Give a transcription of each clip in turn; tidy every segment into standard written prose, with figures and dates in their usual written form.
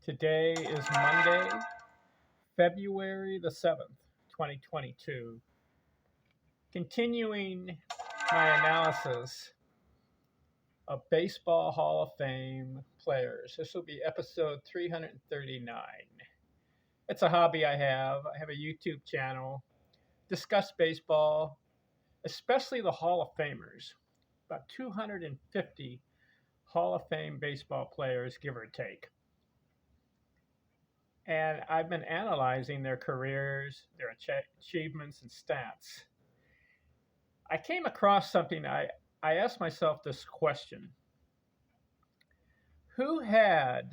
Today is Monday, February the 7th, 2022. Continuing my analysis of Baseball Hall of Fame players. This will be episode 339. It's a hobby I have. I have a YouTube channel, discuss baseball, especially the Hall of Famers. About 250 Hall of Fame baseball players, give or take. And I've been analyzing their careers, their achievements, and stats. I came across something. I asked myself this question: who had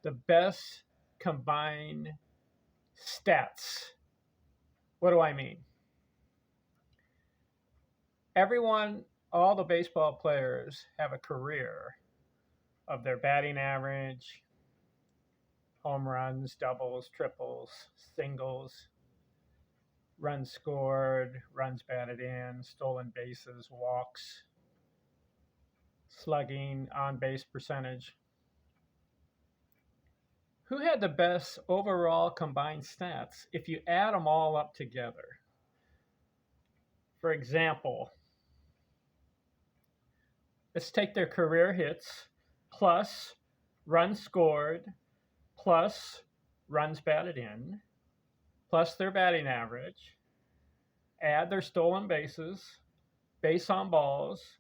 the best combined stats? What do I mean? All the baseball players have a career of their batting average, home runs, doubles, triples, singles, runs scored, runs batted in, stolen bases, walks, slugging, on base percentage. Who had the best overall combined stats if you add them all up together? For example, let's take their career hits plus runs scored plus runs batted in plus their batting average, add their stolen bases, base on balls,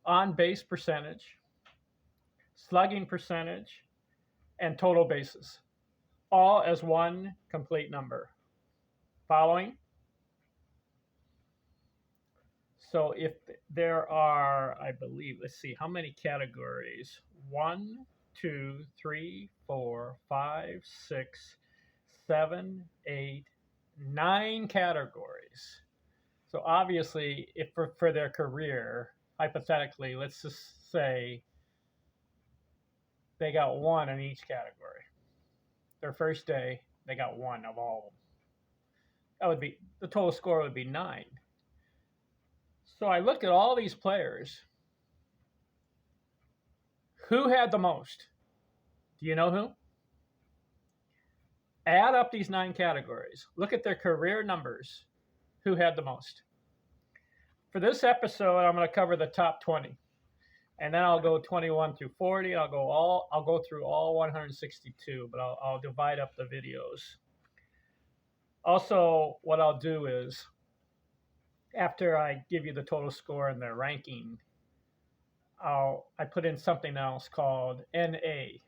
on base percentage, slugging percentage, and total bases, all as one complete number. Following? So if there are, I believe, let's see, how many categories? 1, 2, 3, 4, 5, 6, 7, 8, 9 categories. So obviously, if for their career, hypothetically, let's just say they got 1 in each category. Their first day, they got 1 of all of them. That would be, the total score would be 9. So I looked at all these players. Who had the most? Do you know who? Add up these 9 categories. Look at their career numbers. Who had the most? For this episode, I'm going to cover the top 20. And then I'll go 21 through 40. I'll go through all 162, but I'll divide up the videos. Also, what I'll do is, after I give you the total score and their ranking, I put in something else called NA,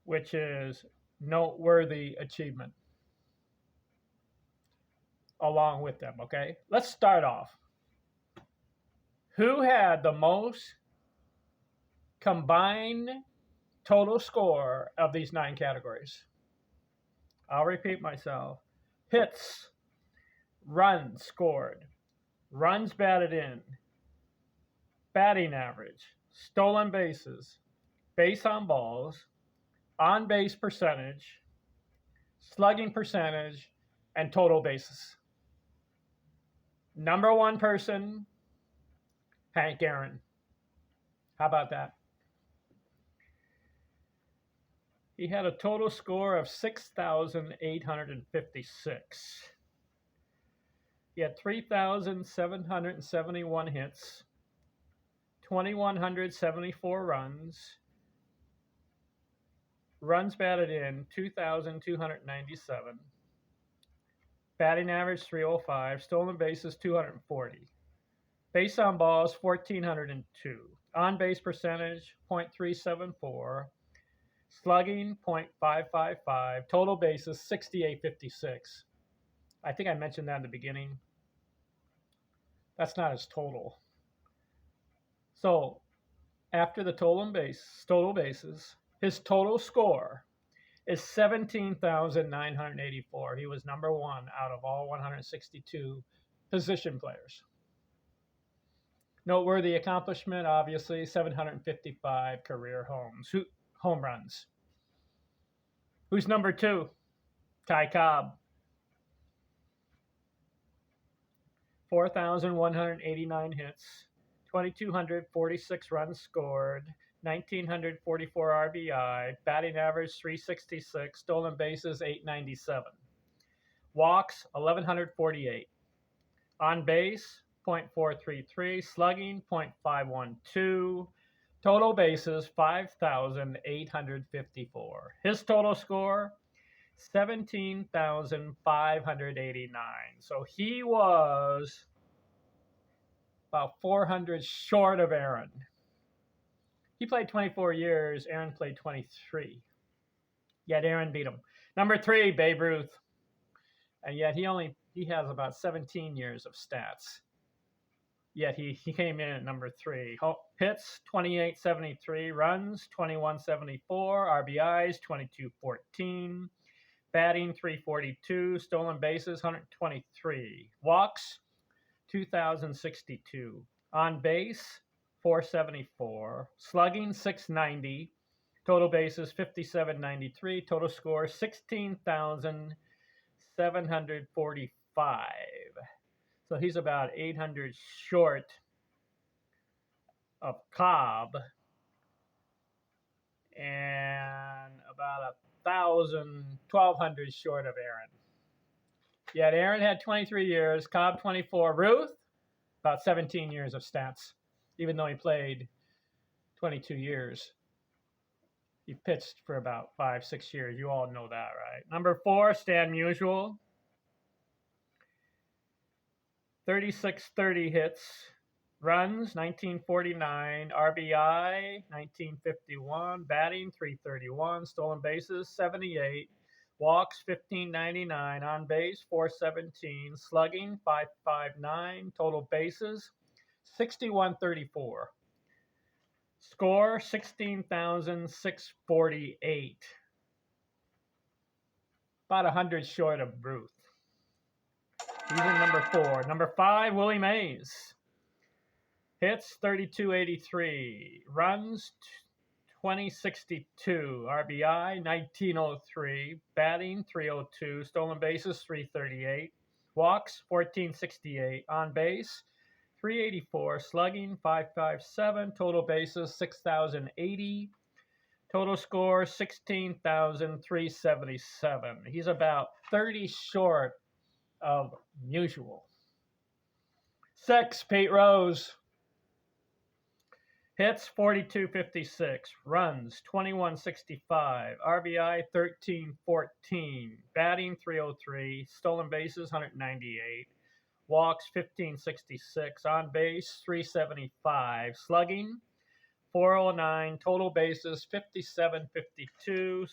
which is noteworthy achievement, along with them, okay? Let's start off. Who had the most combined total score of these 9 categories? I'll repeat myself. Hits, runs scored, runs batted in, batting average, stolen bases, base on balls, on base percentage, slugging percentage, and total bases. Number 1 person, Hank Aaron. How about that? He had a total score of 6,856. He had 3,771 hits, 2,174 runs batted in 2,297, batting average 305, stolen bases 240, base on balls 1,402, on base percentage 0.374, slugging 0.555, total bases 6,856. I think I mentioned that in the beginning. That's not his total. So after the total bases, his total score is 17,984. He was number 1 out of all 162 position players. Noteworthy accomplishment, obviously, 755 career home runs. Who's number 2? Ty Cobb. 4,189 hits, 2,246 runs scored, 1,944 RBI, batting average 366, stolen bases 897, walks 1,148, on base 0.433, slugging 0.512, total bases 5,854. His total score 17,589. So he was about 400 short of Aaron. He played 24 years. Aaron played 23. Yet Aaron beat him. Number 3, Babe Ruth. And yet he has about 17 years of stats. Yet he came in at number 3. Hits 2873, runs 2174, RBIs 2214, batting 342, stolen bases 123, walks 2062, on base 474, slugging 690, total bases 5793, total score 16,745. So he's about 800 short of Cobb and about 1,200 short of Aaron. Yet Aaron had 23 years, Cobb 24, Ruth about 17 years of stats, even though he played 22 years. He pitched for about 5-6 years. You all know that, right? Number 4, Stan Musial. 3630 hits, runs 1949, RBI 1951, batting 331, stolen bases 78, walks 1599, on base 417, slugging 559, total bases 6134. Score 16,648. About 100 short of Ruth. He's in number 4. Number 5, Willie Mays. Hits 3283, runs 2062, RBI 1903, batting 302, stolen bases 338, walks 1468, on base 384, slugging 557, total bases 6080, total score 16,377. He's about 30 short of Musial. 6, Pete Rose. Hits 4256, runs 2165, RBI 1314, batting 303, stolen bases 198, walks 1566, on base 375, slugging 409, total bases 5752,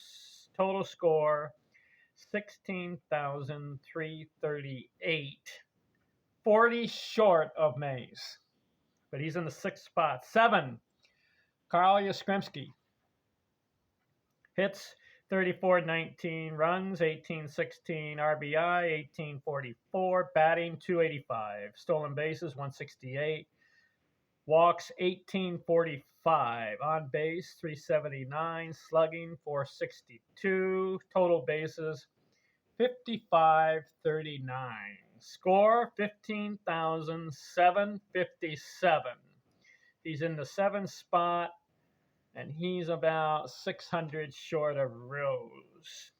total score 16,338. 40 short of Mays, but he's in the 6th spot. 7, Karl Yaskrimsky. Hits 3419, runs 1816, RBI 1844, batting 285, stolen bases 168, walks 1845, on base 379, slugging 462, total bases 5539. Score 15,757. He's in the 7th spot, and he's about 600 short of Rose.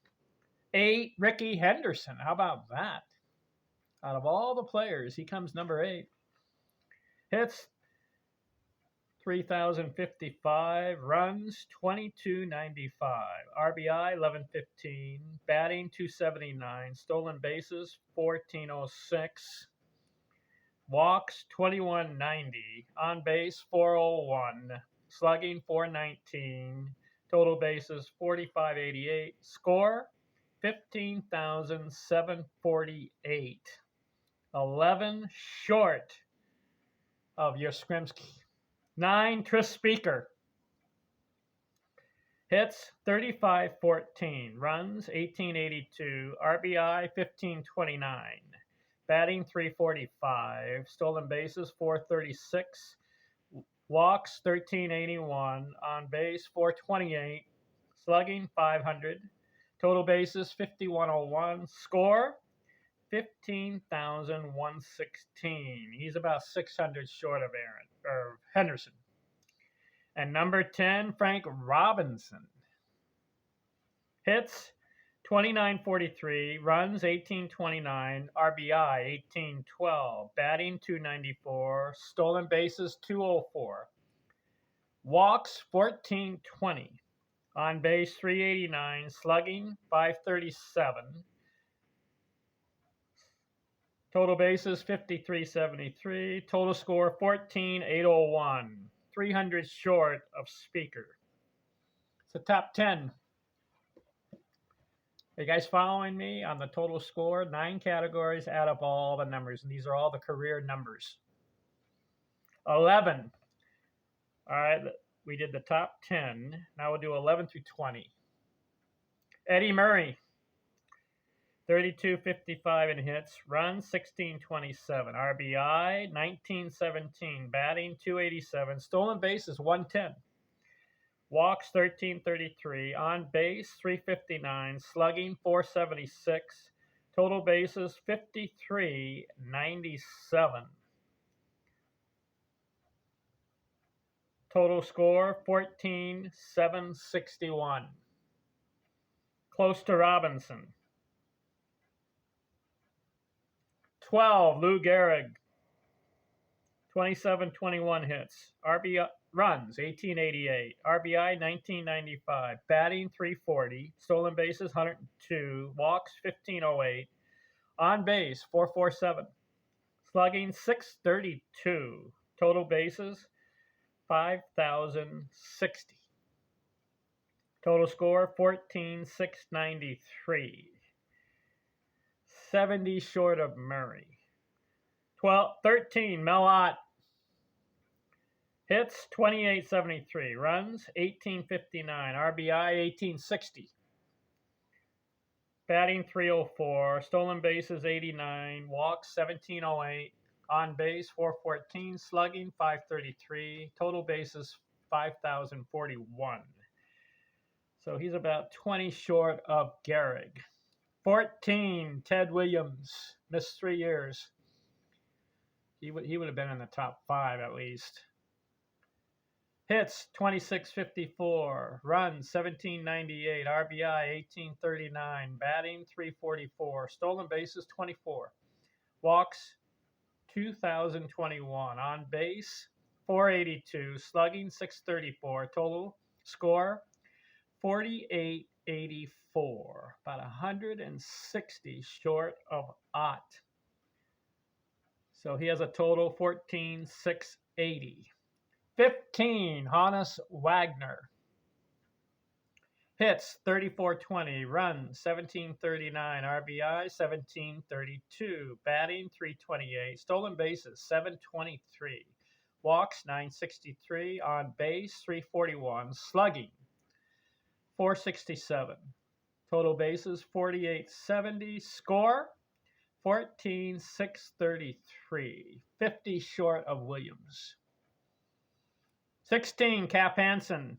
8, Ricky Henderson. How about that? Out of all the players, he comes number 8. Hits 3,055, runs 2295, RBI 1115, batting 279, stolen bases 1406, walks 2190, on base 401, slugging 419, total bases 4588, score 15,748. 11 short of Yaskrimsky. 9, Tris Speaker. Hits 3514, runs 1882, RBI 1529, batting 345, stolen bases 436, walks 1381, on base 428, slugging 500, total bases 5101, score 15,116. He's about 600 short of Henderson. And number 10, Frank Robinson. Hits 2943, runs 1829, RBI 1812, batting 294, stolen bases 204, walks 1420, on base 389, slugging 537, total bases 5373, total score 14801, 300 short of Speaker. It's the top 10. Are you guys following me on the total score? 9 categories, add up all the numbers, and these are all the career numbers. 11. All right, we did the top 10. Now we'll do 11 through 20. Eddie Murray, 3255 in hits, runs 1627, RBI 1917, batting 287, stolen bases 110. Walks 1333, on base 359, slugging 476, total bases 5397. Total score 14761. Close to Robinson. 12, Lou Gehrig, 2721 hits, RBI runs 1888, RBI 1995, batting 340, stolen bases 102, walks 1508, on base 447, slugging 632, total bases 5060. Total score 14693. 70 short of Murray. 13, Mel Ott. Hits 2873, runs 1859, RBI 1860, batting 304, stolen bases 89, walks 1708, on base 414, slugging 533, total bases 5041. So he's about 20 short of Gehrig. 14, Ted Williams, missed 3 years. He would have been in the top 5 at least. Hits 2654, runs 1798, RBI 1839, batting 344, stolen bases 24, walks 2021, on base 482, slugging 634, total score 4884, about 160 short of Ott. So he has a total 14680. 15, Hannes Wagner. Hits 3420, runs 1739, RBI 1732, batting 328, stolen bases 723, walks 963, on base 341, slugging 467, total bases 4870, score 14633, 50 short of Williams. 16, Cap Hansen.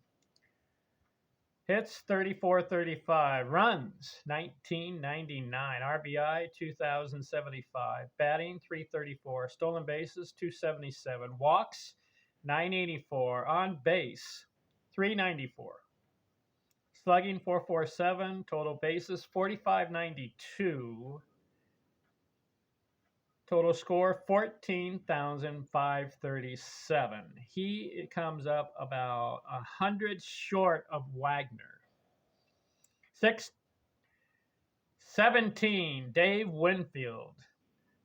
Hits 3435, runs 1999, RBI 2075, batting 334, stolen bases 277, walks 984, on base 394, slugging 447, total bases 4592. Total score 14,537. He comes up about 100 short of Wagner. 17, Dave Winfield.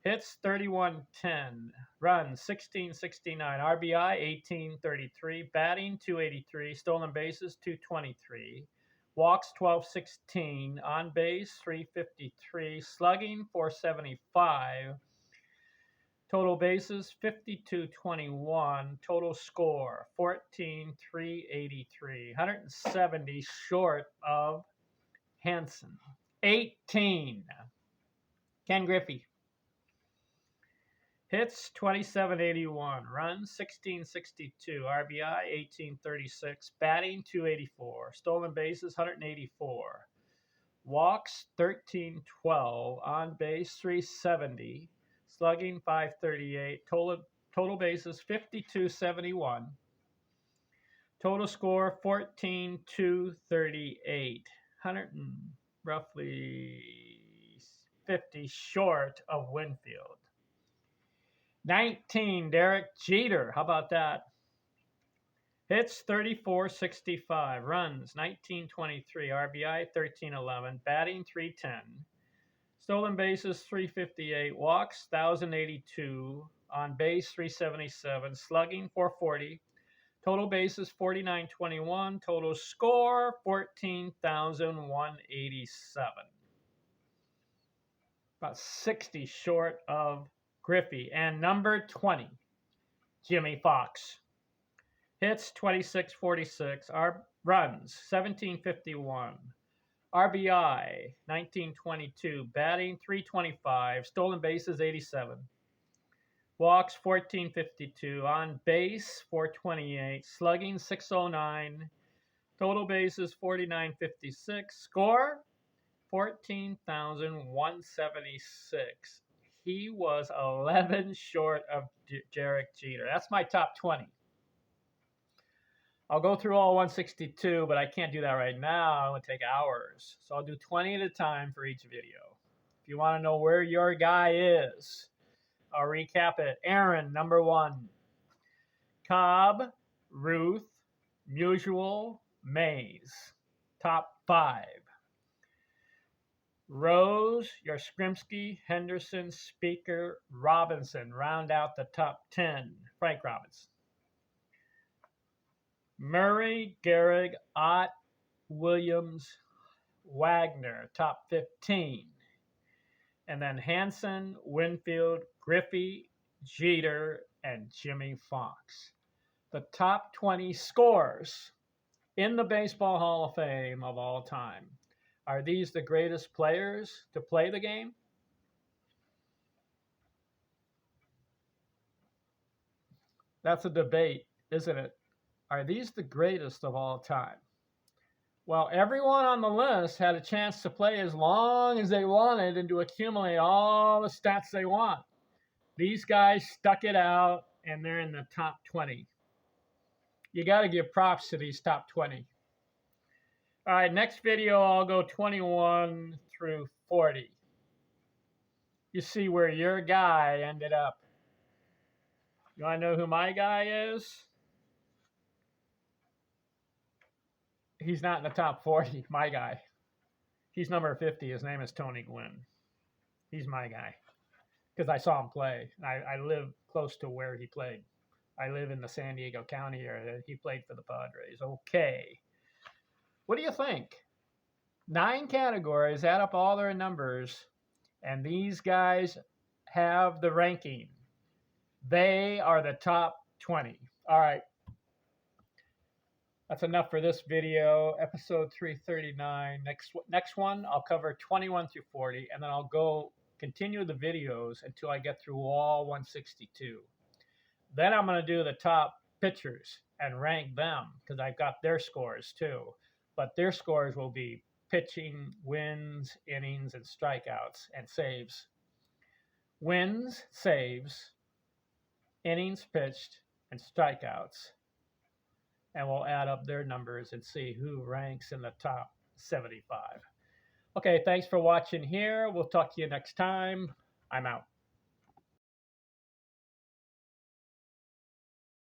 Hits 3110, runs 1669, RBI 1833, batting 283, stolen bases 223, walks 1216, on base 353, slugging 475. Total bases 5221, total score 14383, 170 short of Hansen. 18, Ken Griffey. Hits 2781, runs 1662, RBI 1836, batting 284, stolen bases 184, walks 1312, on base 370, slugging 538, total bases 5271, Total score 14-238. 100 and roughly 50 short of Winfield. 19, Derek Jeter. How about that? Hits 3465, runs 1923, RBI 1311, batting 310, stolen bases 358, walks 1082, on base 377, slugging 440, total bases 4921, total score 14,187. About 60 short of Griffey. And number 20, Jimmy Fox. Hits 2646, runs 1751, RBI 1922, batting 325, stolen bases 87, walks 1452, on base 428, slugging 609, total bases 4956, score 14,176. He was 11 short of Derek Jeter. That's my top 20. I'll go through all 162, but I can't do that right now. It would take hours. So I'll do 20 at a time for each video. If you want to know where your guy is, I'll recap it. Aaron, number 1. Cobb, Ruth, Musial, Mays. Top 5. Rose, Yaskrimsky, Henderson, Speaker, Robinson. Round out the top 10. Frank Robinson. Murray, Gehrig, Ott, Williams, Wagner, top 15. And then Hanson, Winfield, Griffey, Jeter, and Jimmy Fox. The top 20 scores in the Baseball Hall of Fame of all time. Are these the greatest players to play the game? That's a debate, isn't it? Are these the greatest of all time? Well, everyone on the list had a chance to play as long as they wanted and to accumulate all the stats they want. These guys stuck it out, and they're in the top 20. You got to give props to these top 20. All right, next video, I'll go 21 through 40. You see where your guy ended up. You want to know who my guy is? He's not in the top 40, my guy. He's number 50. His name is Tony Gwynn. He's my guy because I saw him play. I live close to where he played. I live in the San Diego County area. He played for the Padres. Okay. What do you think? 9 categories, add up all their numbers, and these guys have the ranking. They are the top 20. All right. That's enough for this video, episode 339. Next one, I'll cover 21 through 40, and then I'll go continue the videos until I get through all 162. Then I'm going to do the top pitchers and rank them because I've got their scores too. But their scores will be pitching, wins, innings, and strikeouts, and saves. Wins, saves, innings pitched, and strikeouts. And we'll add up their numbers and see who ranks in the top 75. Okay, thanks for watching here. We'll talk to you next time. I'm out.